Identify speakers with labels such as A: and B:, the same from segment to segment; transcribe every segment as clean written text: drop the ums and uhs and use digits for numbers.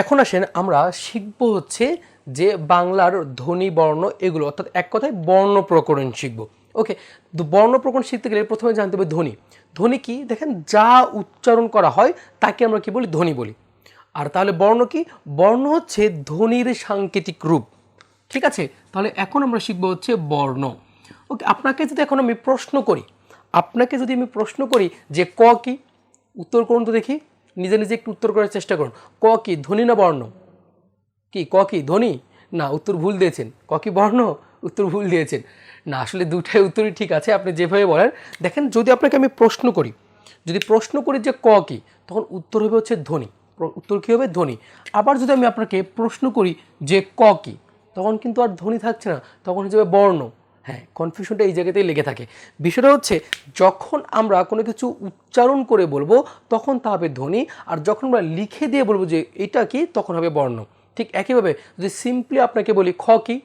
A: এখন আসেন আমরা শিখব হচ্ছে যে বাংলার ধ্বনি বর্ণ এগুলো, অর্থাৎ এক কথায় বর্ণ প্রকরণ শিখব। ওকে, তো বর্ণ প্রকরণ শিখতে গেলে প্রথমে জানতে হবে ধ্বনি। ধ্বনি কি? দেখেন, যা উচ্চারণ করা হয় তাকে আমরা কি বলি? ধ্বনি বলি। আর তাহলে বর্ণ কি? বর্ণ হচ্ছে ধ্বনির সাংকেতিক রূপ। ঠিক আছে, তাহলে এখন আমরা শিখবো হচ্ছে বর্ণ। ওকে, আপনাকে যদি এখন আমি প্রশ্ন করি, যে ক কি, উত্তর করুন তো দেখি, নিজে নিজে একটু উত্তর করার চেষ্টা করুন। ক কি, ধ্বনি না বর্ণ? কি ক কি ধ্বনি? না, উত্তর ভুল দিয়েছেন। ক কি বর্ণ? উত্তর ভুল দিয়েছেন। না, আসলে দুটাই উত্তরই ঠিক আছে, আপনি যেভাবে বলেন। দেখেন, যদি আপনাকে আমি প্রশ্ন করি, যে ক কি, তখন উত্তর হবে হচ্ছে ধ্বনি। উত্তর কী হবে? ধ্বনি। আবার যদি আমি আপনাকে প্রশ্ন করি যে ক কি, তখন কিন্তু আর ধ্বনি থাকছে না, তখন হয়ে যাবে বর্ণ। হ্যাঁ, কনফিউশনটা এই জায়গাতেই লেগে থাকে। বিষয়টা হচ্ছে, যখন আমরা কোনো কিছু উচ্চারণ করে বলবো তখন তা হবে ধ্বনি, আর যখন আমরা লিখে দিয়ে বলবো যে এটা কি, তখন হবে বর্ণ। ঠিক একইভাবে যদি সিম্পলি আপনাকে বলি খ কি,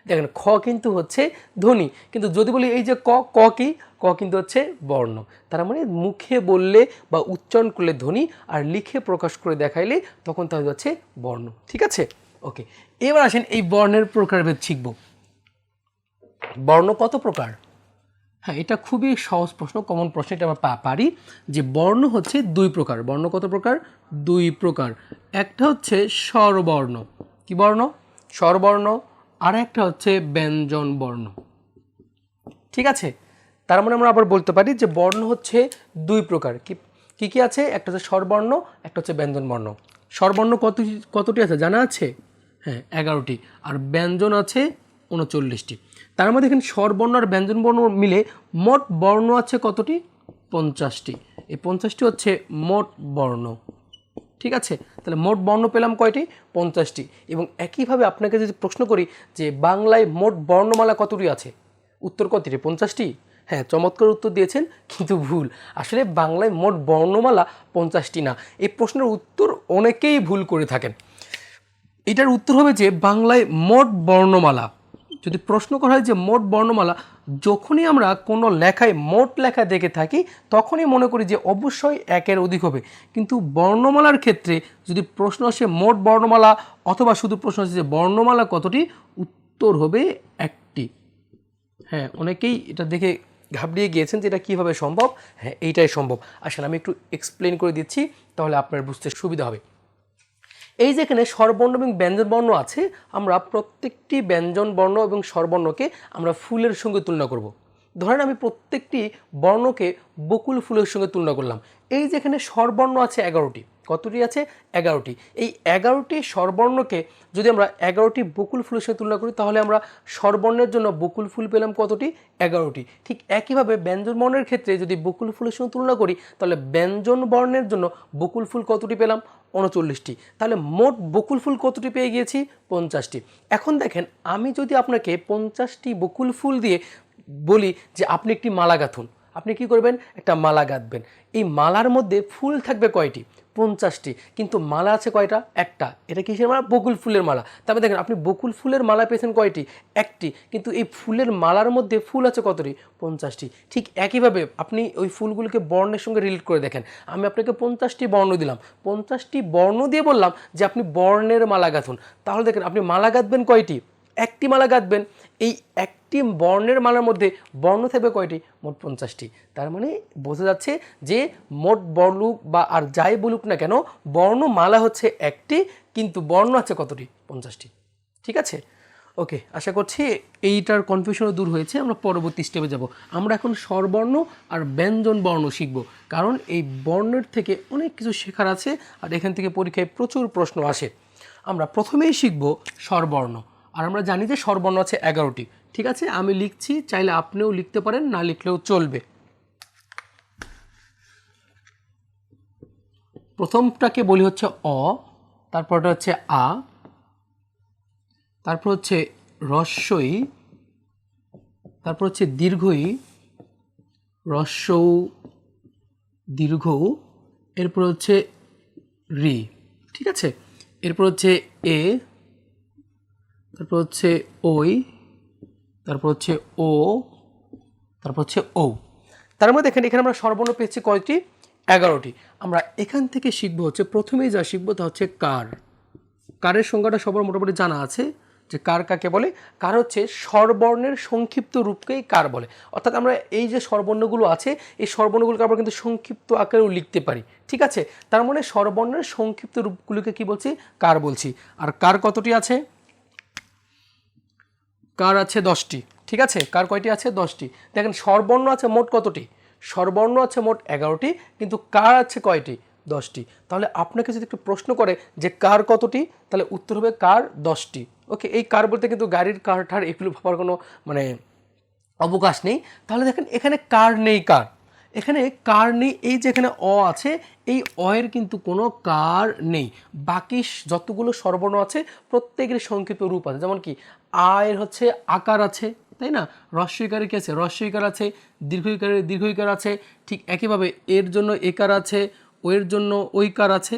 A: দেখেন খ কিন্তু হচ্ছে ধ্বনি, কিন্তু যদি বলি এই যে ক, ক কি, ক কিন্তু হচ্ছে বর্ণ। তার মানে মুখে বললে বা উচ্চারণ করলে ধ্বনি, আর লিখে প্রকাশ করে দেখাইলে তখন তা হচ্ছে বর্ণ। ঠিক আছে, ওকে। এবার আসেন এই বর্ণের প্রকারভেদ শিখব। বর্ণ কত প্রকার? হ্যাঁ, এটা খুবই সহজ প্রশ্ন, কমন প্রশ্ন, এটা আমরা পারি যে বর্ণ হচ্ছে দুই প্রকার। বর্ণ কত প্রকার? দুই প্রকার। একটা হচ্ছে স্বরবর্ণ। কি বর্ণ? স্বরবর্ণ। আর একটা হচ্ছে ব্যঞ্জন বর্ণ। ঠিক আছে, তার মানে আমরা আবার বলতে পারি যে বর্ণ হচ্ছে দুই প্রকার। কি কি আছে? একটা হচ্ছে স্বরবর্ণ, একটা হচ্ছে ব্যঞ্জন বর্ণ। স্বরবর্ণ কতটি আছে জানা আছে? হ্যাঁ, 11টি। আর ব্যঞ্জন আছে 39টি। তার মধ্যে এখানে স্বরবর্ণ আর ব্যঞ্জন বর্ণ মিলে মোট বর্ণ আছে কতটি? 50টি। এই 50টি হচ্ছে মোট বর্ণ। ঠিক আছে, তাহলে মোট বর্ণ পেলাম কয়টি? 50টি। এবং একইভাবে আপনাকে যদি প্রশ্ন করি যে বাংলায় মোট বর্ণমালা কতটি আছে, উত্তর কতটি? 50টি। হ্যাঁ, চমৎকার উত্তর দিয়েছেন, কিন্তু ভুল। আসলে বাংলায় মোট বর্ণমালা 50টি না। এই প্রশ্নের উত্তর অনেকেই ভুল করে থাকেন। এটার উত্তর হবে যে বাংলায় মোট বর্ণমালা, যদি প্রশ্ন করা হয় যে মোট বর্ণমালা, যখনই আমরা কোনো লেখায় মোট লেখা দেখে থাকি তখনই মনে করি যে অবশ্যই একের অধিক হবে। কিন্তু বর্ণমালার ক্ষেত্রে যদি প্রশ্ন আসে মোট বর্ণমালা, অথবা শুধু প্রশ্ন আসে যে বর্ণমালা কতটি, উত্তর হবে একটি। হ্যাঁ, অনেকেই এটা দেখে ঘাবড়িয়ে গিয়েছেন যে এটা কীভাবে সম্ভব। হ্যাঁ, এইটাই সম্ভব। আসলে আমি একটু এক্সপ্লেন করে দিচ্ছি, তাহলে আপনার বুঝতে সুবিধা হবে। এই যে এখানে স্বরবর্ণ এবং ব্যঞ্জন বর্ণ আছে, আমরা প্রত্যেকটি ব্যঞ্জন বর্ণ এবং স্বরবর্ণকে আমরা ফুলের সঙ্গে তুলনা করব। ধরেন আমি প্রত্যেকটি বর্ণকে বকুল ফুলের সঙ্গে তুলনা করলাম। এই যে এখানে স্বরবর্ণ আছে 11টি। কতটি আছে? 11টি। এই 11টি স্বরবর্ণকে যদি আমরা 11টি বকুল ফুলের সঙ্গে তুলনা করি, তাহলে আমরা স্বরবর্ণের জন্য বকুল ফুল পেলাম কতটি? 11টি। ঠিক একইভাবে ব্যঞ্জন বর্ণের ক্ষেত্রে যদি বকুল ফুলের সঙ্গে তুলনা করি, তাহলে ব্যঞ্জন বর্ণের জন্য বকুল ফুল কতটি পেলাম? 39টি। তাহলে মোট বকুল ফুল কতটি পেয়ে গিয়েছি? 50টি। এখন দেখেন, আমি যদি আপনাকে 50টি বকুল ফুল দিয়ে বলি যে আপনি একটি মালা গাঁথুন, আপনি কি করবেন? একটা মালা গাঁথবেন। এই মালার মধ্যে ফুল থাকবে কয়টি? 50টি। কিন্তু মালা আছে কয়টা? একটা। এটা কিসের মালা? বকুল ফুলের মালা। তারপরে দেখেন, আপনি বকুল ফুলের মালা পেয়েছেন কয়টি? একটি। কিন্তু এই ফুলের মালার মধ্যে ফুল আছে কতটি? 50টি। ঠিক একইভাবে আপনি ওই ফুলগুলোকে বর্ণের সঙ্গে রিলেট করে দেখেন। আমি আপনাকে 50টি বর্ণ দিলাম, 50টি বর্ণ দিয়ে বললাম যে আপনি বর্ণের মালা গাঁথুন। তাহলে দেখেন, আপনি মালা গাঁথবেন কয়টি? একটি মালা গাঁথবেন। এই একটি বর্ণের মালার মধ্যে বর্ণ থাকবে কয়টি? মোট 50টি। তার মানে বোঝা যাচ্ছে যে মোট বলুক বা আর যাই বলুক না কেন, বর্ণমালা হচ্ছে একটি, কিন্তু বর্ণ আছে কতটি? 50টি। ঠিক আছে, ওকে। আশা করছি এইটার কনফিউশনও দূর হয়েছে। আমরা পরবর্তী স্টেপে যাব। আমরা এখন স্বরবর্ণ আর ব্যঞ্জন বর্ণ শিখব, কারণ এই বর্ণের থেকে অনেক কিছু শেখার আছে, আর এখান থেকে পরীক্ষায় প্রচুর প্রশ্ন আসে। আমরা প্রথমেই শিখব স্বরবর্ণ। আর আমরা জানি যে স্বরবর্ণ আছে 11টি। ঠিক আছে, আমি লিখছি, চাইলে আপনিও লিখতে পারেন, না লিখলেও চলবে। প্রথমটাকে বলি হচ্ছে অ, তারপরটা হচ্ছে আ, তারপর হচ্ছে রস্বই, তারপর হচ্ছে দীর্ঘই, রস্যৌ দীর্ঘ, এরপর হচ্ছে রি। ঠিক আছে, এরপর হচ্ছে এ, তারপর হচ্ছে ওই, তারপর হচ্ছে ও, তারপর হচ্ছে ও। তার মধ্যে দেখেন, এখানে আমরা স্বরবর্ণ পেয়েছি কয়টি? 11টি। আমরা এখান থেকে শিখবো হচ্ছে, প্রথমেই যা শিখবো তা হচ্ছে কার। কারের সংজ্ঞাটা সবার মোটামুটি জানা আছে যে কার কাকে বলে। কার হচ্ছে স্বরবর্ণের সংক্ষিপ্ত রূপকেই কার বলে। অর্থাৎ আমরা এই যে স্বরবর্ণগুলো আছে এই স্বরবর্ণগুলোকে আমরা কিন্তু সংক্ষিপ্ত আকারেও লিখতে পারি, ঠিক আছে। তার মানে স্বরবর্ণের সংক্ষিপ্ত রূপগুলোকে কি বলছি, কার বলছি। আর কার কতটি আছে, কার আছে 10টি, ঠিক আছে। কার কয়টি আছে, 10টি। দেখেন স্বরবর্ণ আছে মোট কতটি, স্বরবর্ণ আছে মোট 11টি, কিন্তু কার আছে কয়টি, 10টি। তাহলে আপনাকে যদি একটু প্রশ্ন করে যে কার কতটি, তাহলে উত্তর হবে কার 10টি। ওকে, এই কার বলতে কিন্তু গাড়ির কার ঠার এগুলো ভাবার কোনো মানে অবকাশ নেই। তাহলে দেখেন এখানে কার নেই, কার এখানে কার নেই, এই যে এখানে অ আছে এই অয়ের কিন্তু কোনো কার নেই। বাকি যতগুলো স্বরবর্ণ আছে প্রত্যেকের সংক্ষিপ্ত রূপ আছে। যেমন কি আয়ের হচ্ছে আকার আছে, তাই না। হ্রস্বইকারে কি আছে, হ্রস্বইকার আছে। দীর্ঘইকারে দীর্ঘইকার আছে। ঠিক একইভাবে এর জন্য একার আছে, ওয়ের জন্য ওইকার আছে।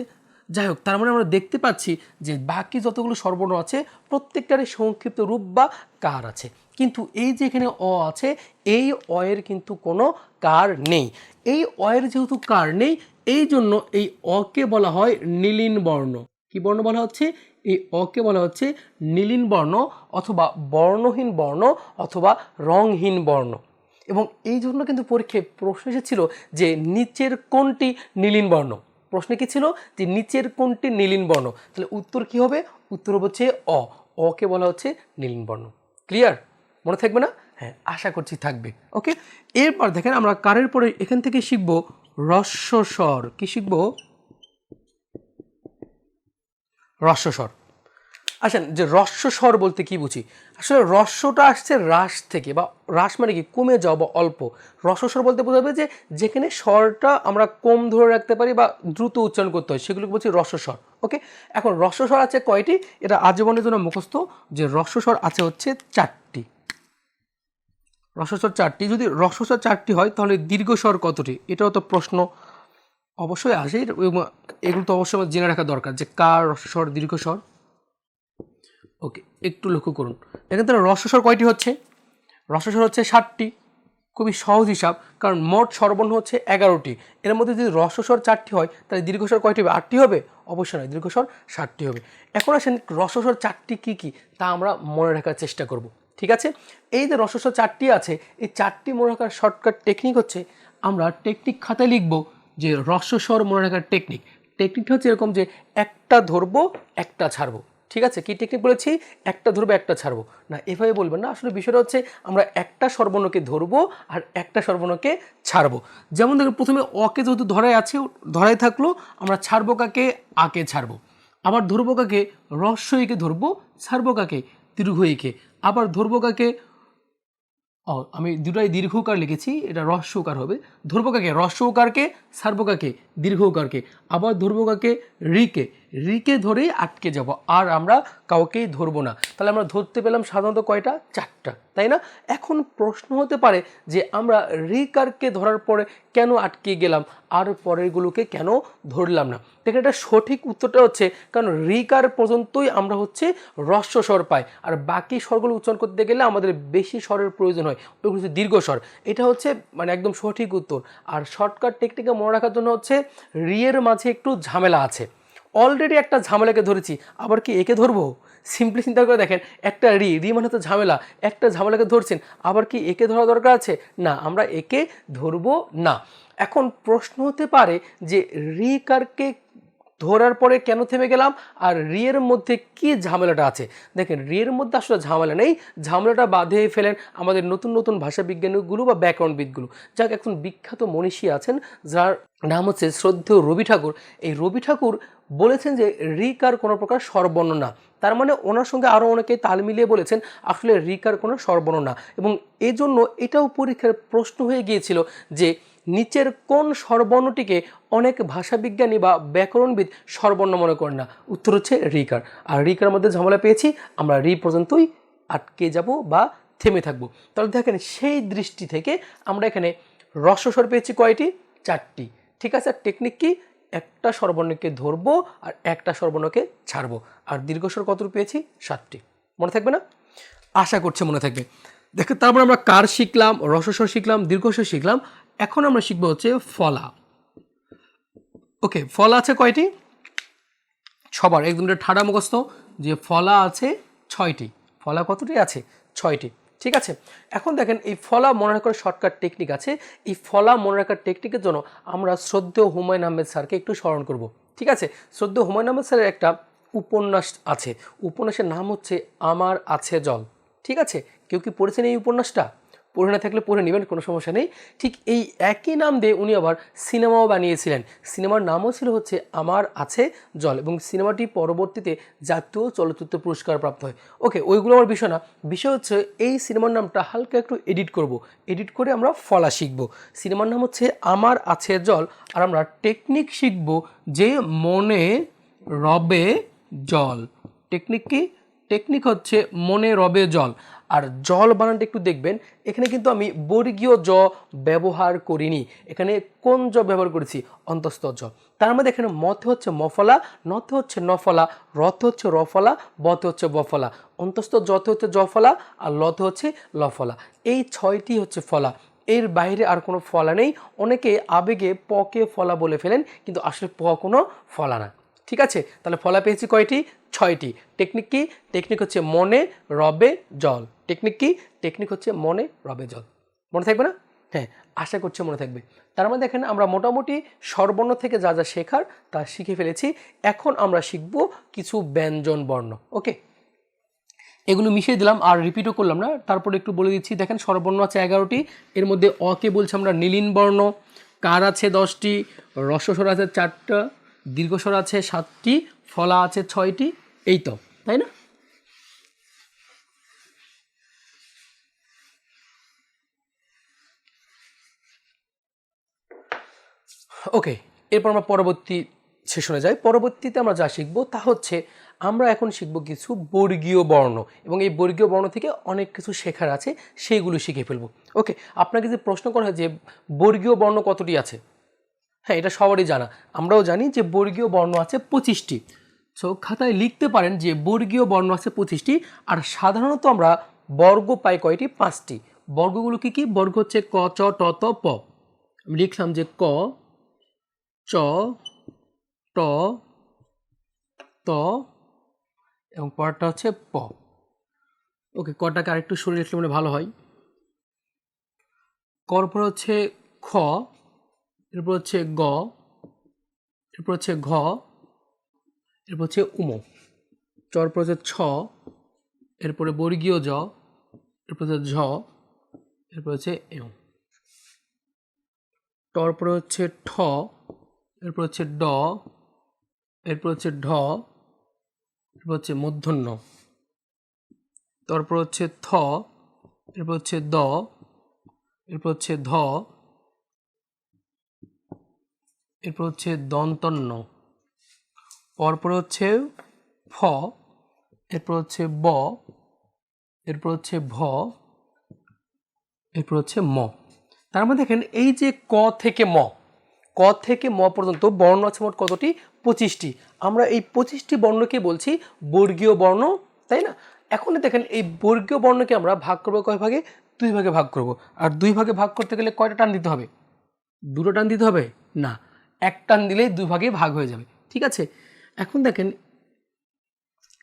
A: যাই হোক, তার মানে আমরা দেখতে পাচ্ছি যে বাকি যতগুলো স্বরবর্ণ আছে প্রত্যেকটারই সংক্ষিপ্ত রূপ বা কার আছে। কিন্তু এই যে এখানে অ আছে এই অয়ের কিন্তু কোনো কার নেই। এই অয়ের যেহেতু কার নেই এই জন্য এই অকে বলা হয় নীলিন বর্ণ। কি বর্ণ বলা হচ্ছে, এই অকে বলা হচ্ছে নীলিন বর্ণ অথবা বর্ণহীন বর্ণ অথবা রংহীন বর্ণ। এবং এই জন্য কিন্তু পরীক্ষায় প্রশ্ন এসেছিল যে নিচের কোনটি নীলিন বর্ণ। প্রশ্নে কি ছিল যে নিচের কোনটি নীলিন বর্ণ, তাহলে উত্তর কি হবে, উত্তর হচ্ছে অ, অকে বলা হচ্ছে নীলিন বর্ণ। ক্লিয়ার, মনে থাকবে না? হ্যাঁ, আশা করছি থাকবে। ওকে, এরপর দেখেন আমরা কারের পরে এখান থেকে শিখবো হ্রস্বস্বর। কি শিখবো, হ্রস্বস্বর। আসেন, যে হ্রস্বস্বর বলতে কি বুঝি, আসলে হ্রস্বটা আসছে হ্রাস থেকে, বা হ্রাস মানে কি কমে যাওয়া বা অল্প। হ্রস্বস্বর বলতে বোঝাবে যে যেখানে স্বরটা আমরা কম ধরে রাখতে পারি বা দ্রুত উচ্চারণ করতে হয় সেগুলোকে বলছি হ্রস্বস্বর। ওকে, এখন হ্রস্বস্বর আছে কয়টি, এটা আজীবনের জন্য মুখস্থ যে হ্রস্বস্বর আছে হচ্ছে 4টি। হ্রস্বস্বর 4টি। যদি হ্রস্বস্বর 4টি হয় তাহলে দীর্ঘস্বর কতটি, এটাও তো প্রশ্ন অবশ্যই আসে। এগুলো তো অবশ্যই জেনে রাখা দরকার যে কার হ্রস্বস্বর দীর্ঘস্বর। ওকে, একটু লক্ষ্য করুন এখানে তাহলে হ্রস্বস্বর কয়টি হচ্ছে, হ্রস্বস্বর হচ্ছে 7টি। খুবই সহজ হিসাব, কারণ মোট স্বরবর্ণ হচ্ছে 11টি। এর মধ্যে যদি হ্রস্বস্বর 4টি হয় তাহলে দীর্ঘস্বর কয়টি হবে, 8টি হবে? অবশ্যই নয়, দীর্ঘস্বর 7টি হবে। এখন আসেন হ্রস্বস্বর 4টি কী কী তা আমরা মনে রাখার চেষ্টা করব, ঠিক আছে। এই যে হ্রস্বস্বর 4টি আছে এই 4টি মনে রাখার শর্টকাট টেকনিক হচ্ছে, আমরা টেকনিক খাতায় লিখব যে হ্রস্বস্বর মনে রাখার টেকনিক। টেকনিকটা হচ্ছে এরকম যে একটা ধরবো একটা ছাড়বো, ঠিক আছে। কি টেকনিক বলেছি, একটা ধরবো একটা ছাড়বো না, এভাবে বলবেন না। আসলে বিষয়টা হচ্ছে আমরা একটা স্বরবর্ণকে ধরবো আর একটা স্বরবর্ণকে ছাড়বো। যেমন দেখুন প্রথমে অকে যেহেতু ধরায় আছে, ধরায় থাকলো, আমরা ছাড়বো কাকে, আকে ছাড়বো। আবার ধরবো কাকে, হ্রস্বইকে ধরবো, ছাড়বো কাকে, দীর্ঘইকে। আবার ধরবো কাকে, আমি দুটাই দীর্ঘকার লিখেছি, এটা হ্রস্বকার হবে। ধরবো কাকে, হ্রস্বকারকে, ছাড়বো কাকে, দীর্ঘকারকে। আবার ধরবো কাকে, রিকে, রিকে ধরেই আটকে যাব, আর আমরা কাউকেই ধরবো না। তাহলে আমরা ধরতে পেলাম সাধারণত কয়টা, 4টা, তাই না। এখন প্রশ্ন হতে পারে যে আমরা রিকারকে ধরার পরে কেন আটকে গেলাম আর পরেরগুলোকে কেন ধরলাম না। দেখেন এটা সঠিক উত্তরটা হচ্ছে কারণ রিকার পর্যন্তই আমরা হচ্ছে হ্রস্ব স্বর পাই, আর বাকি স্বরগুলো উচ্চারণ করতে গেলে আমাদের বেশি স্বরের প্রয়োজন হয়, ওইগুলো হচ্ছে দীর্ঘ স্বর। এটা হচ্ছে মানে একদম সঠিক উত্তর। আর শর্টকাট টেকনিকে মনে রাখার জন্য হচ্ছে রিয়ের মাঝে একটু ঝামেলা আছে। অলরেডি একটা ঝামেলাকে ধরেছি, আবার কি একে ধরবো? সিম্পলি চিন্তা করে দেখেন, একটা রি মানে তো ঝামেলা, একটা ঝামেলাকে ধরছেন, আবার কি একে ধরা দরকার আছে? না, আমরা একে ধরবো না। এখন প্রশ্ন হতে পারে যে রিকারকে ধরার পরে কেন থেমে গেলাম, আর রিয়ের মধ্যে কি ঝামেলাটা আছে। দেখেন রিয়ের মধ্যে আসলে ঝামেলা নেই, ঝামেলাটা বাঁধে ফেলেন আমাদের নতুন নতুন ভাষা বিজ্ঞানীগুলো বা ব্যাকরণবিদগুলো। যাক, একজন বিখ্যাত মনীষী আছেন যার নাম হচ্ছে শ্রদ্ধেয় রবি ঠাকুর। এই রবি ঠাকুর বলেছেন যে রিকার কোনো প্রকার স্বরবর্ণ না। তার মানে ওনার সঙ্গে আরও অনেকেই তাল মিলিয়ে বলেছেন আসলে রিকার কোনো স্বরবর্ণ না। এবং এজন্য এটাও পরীক্ষার প্রশ্ন হয়ে গিয়েছিল যে নিচের কোন স্বরবর্ণটিকে অনেক ভাষাবিজ্ঞানী বা ব্যাকরণবিদ স্বরবর্ণ মনে করেন না। উত্তর হচ্ছে রিকার। আর রিকার মধ্যে ঝামেলা পেয়েছি, আমরা রি পর্যন্তই আটকে যাব বা থেমে থাকবো। তাহলে দেখেন সেই দৃষ্টি থেকে আমরা এখানে হ্রস্বস্বর পেয়েছি কয়টি, 4টি, ঠিক আছে। আর টেকনিক কি, একটা স্বরবর্ণকে ধরবো আর একটা স্বরবর্ণকে ছাড়বো। আর দীর্ঘস্বর কতটুকু পেয়েছি, 7টি। মনে থাকবে না? আশা করছে মনে থাকবে। দেখো, তারপর আমরা কার শিখলাম, হ্রস্বস্বর শিখলাম, দীর্ঘস্বর শিখলাম। এখন আমরা শিখবো হচ্ছে ফলা। ওকে, ফলা আছে কয়টি, সবার একদম ঠাড়া মুখস্থ যে ফলা আছে 6টি। ফলা কতটি আছে? 6টি। ঠিক আছে, এখন দেখেন এই ফলা মনে রাখার শর্টকাট টেকনিক আছে। এই ফলা মনে রাখার টেকনিকের জন্য আমরা শ্রদ্ধেয় হুমায়ুন আহমেদ স্যারকে একটু স্মরণ করব। ঠিক আছে, শ্রদ্ধেয় হুমায়ুন আহমেদ স্যারের একটা উপন্যাস আছে, উপন্যাসের নাম হচ্ছে আমার আছে জল। ঠিক আছে, কেউ কি পড়েছেন এই উপন্যাসটা? পড়ে না থাকলে পড়ে নেবেন, কোনো সমস্যা নেই। ঠিক এই একই নাম দিয়ে উনি আবার সিনেমাও বানিয়েছিলেন। সিনেমার নামও ছিল হচ্ছে আমার আছে জল, এবং সিনেমাটি পরবর্তীতে জাতীয় চলচ্চিত্র পুরস্কার প্রাপ্ত হয়। ওকে, ওইগুলো আমার বিষয় না, বিষয় হচ্ছে এই সিনেমার নামটা হালকা একটু এডিট করব, এডিট করে আমরা ফলা শিখব। সিনেমার নাম হচ্ছে আমার আছে জল, আর আমরা টেকনিক শিখব যে মনে রবে জল। টেকনিক কি? টেকনিক হচ্ছে মনে রবে জল। আর জল বানানটা একটু দেখবেন, এখানে কিন্তু আমি বর্গীয় জ ব্যবহার করিনি, এখানে কোন জ ব্যবহার করেছি? অন্তস্থ জ। তার মধ্যে এখানে মতে হচ্ছে মফলা, নতে হচ্ছে নফলা, রথে হচ্ছে রফলা, বতে হচ্ছে বফলা, অন্তস্থ জতে হচ্ছে জফলা, আর লতে হচ্ছে লফলা। এই 6টি হচ্ছে ফলা, এর বাইরে আর কোনো ফলা নেই। অনেকে আবেগে পকে ফলা বলে ফেলেন, কিন্তু আসলে প কোনো ফলা না। ঠিক আছে, তাহলে ফলা পেয়েছি কয়টি? 6টি। টেকনিক কি? টেকনিক হচ্ছে মনে রবে জল। টেকনিক কি? টেকনিক হচ্ছে মনে রবে জল। মনে থাকবে না? হ্যাঁ, আশা করছি মনে থাকবে। তার মধ্যে দেখেন আমরা মোটামুটি স্বরবর্ণ থেকে যা যা শেখার তা শিখে ফেলেছি। এখন আমরা শিখব কিছু ব্যঞ্জন বর্ণ। ওকে, এগুলো মিশিয়ে দিলাম আর রিপিটও করলাম না, তারপরে একটু বলে দিচ্ছি। দেখেন স্বরবর্ণ আছে 11টি, এর মধ্যে অকে বলছি আমরা নীলিন বর্ণ, কার আছে 10টি, হ্রস্বস্বর আছে 4টা, দীর্ঘস্বর আছে 7টি, ফলা আছে 6টি। এই তো, তাই না? ওকে, এরপর আমরা পরবর্তী সেশনে যাই। পরবর্তীতে আমরা যা শিখব তা হচ্ছে আমরা এখন শিখব কিছু বর্গীয় বর্ণ, এবং এই বর্গীয় বর্ণ থেকে অনেক কিছু শেখার আছে, সেইগুলো শিখে ফেলবো। ওকে, আপনাকে যে প্রশ্ন করা হয় যে বর্গীয় বর্ণ কতটি আছে, হ্যাঁ এটা সবারই জানা, আমরাও জানি যে বর্গীয় বর্ণ আছে 25টি। সো খাতায় লিখতে পারেন যে বর্গীয় বর্ণ আছে 25টি, আর সাধারণত আমরা বর্গ পাই কয়টি? 5টি। বর্গগুলো কি কি? বর্গ হচ্ছে ক, চ, ট, ত, প। আমি লিখলাম যে ক, চ, ট, ত, এবং পরটা হচ্ছে প। ওকে, কটাকে আরেকটু সরিয়ে লিখলে মানে ভালো হয়। কর পর হচ্ছে খ, এরপর হচ্ছে গ, এরপর হচ্ছে ঘ, এরপর হচ্ছে উম, চর পর হচ্ছে ছ, এরপরে বর্গীয় জ, এরপর হচ্ছে ঝ, এরপর হচ্ছে এও, টর পরে হচ্ছে ঠ, এরপর হচ্ছে ড, এরপর হচ্ছে ঢ, এরপর হচ্ছে মূর্ধন্য, তারপর হচ্ছে থ, এরপর হচ্ছে দ, এরপর হচ্ছে ধ, এরপর হচ্ছে দন্তন্য, পরপর হচ্ছে ফ, এরপর হচ্ছে ব, এরপর হচ্ছে ভ, এরপর হচ্ছে ম। তার মধ্যে দেখেন এই যে ক থেকে ম, ক থেকে ম পর্যন্ত বর্ণ আছে মোট কতটি? 25টি। আমরা এই 25টি বর্ণকে বলছি বর্গীয় বর্ণ, তাই না? এখন দেখেন এই বর্গীয় বর্ণকে আমরা ভাগ করবো কয় ভাগে? 2 ভাগে ভাগ করব। আর 2 ভাগে ভাগ করতে গেলে কয়টা টান দিতে হবে? 2টো টান দিতে হবে না, 1 টান দিলেই 2 ভাগে ভাগ হয়ে যাবে। ঠিক আছে, এখন দেখেন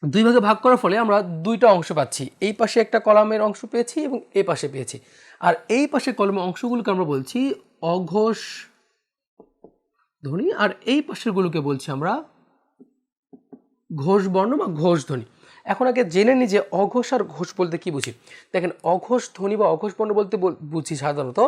A: 2 ভাগে ভাগ করার ফলে আমরা 2টা অংশ পাচ্ছি। এই পাশে একটা কলামের অংশ পেয়েছি এবং এই পাশে পেয়েছি। আর এই পাশে কলমের অংশগুলোকে আমরা বলছি অঘোষ ধ্বনি, আর এই পাশেরগুলোকে বলছি আমরা ঘোষ বর্ণ বা ঘোষ ধ্বনি। এখন আগে জেনে নিই যে অঘোষ আর ঘোষ বলতে কি বুঝি। দেখেন অঘোষ ধ্বনি বা অঘোষ বর্ণ বলতে বুঝি সাধারণত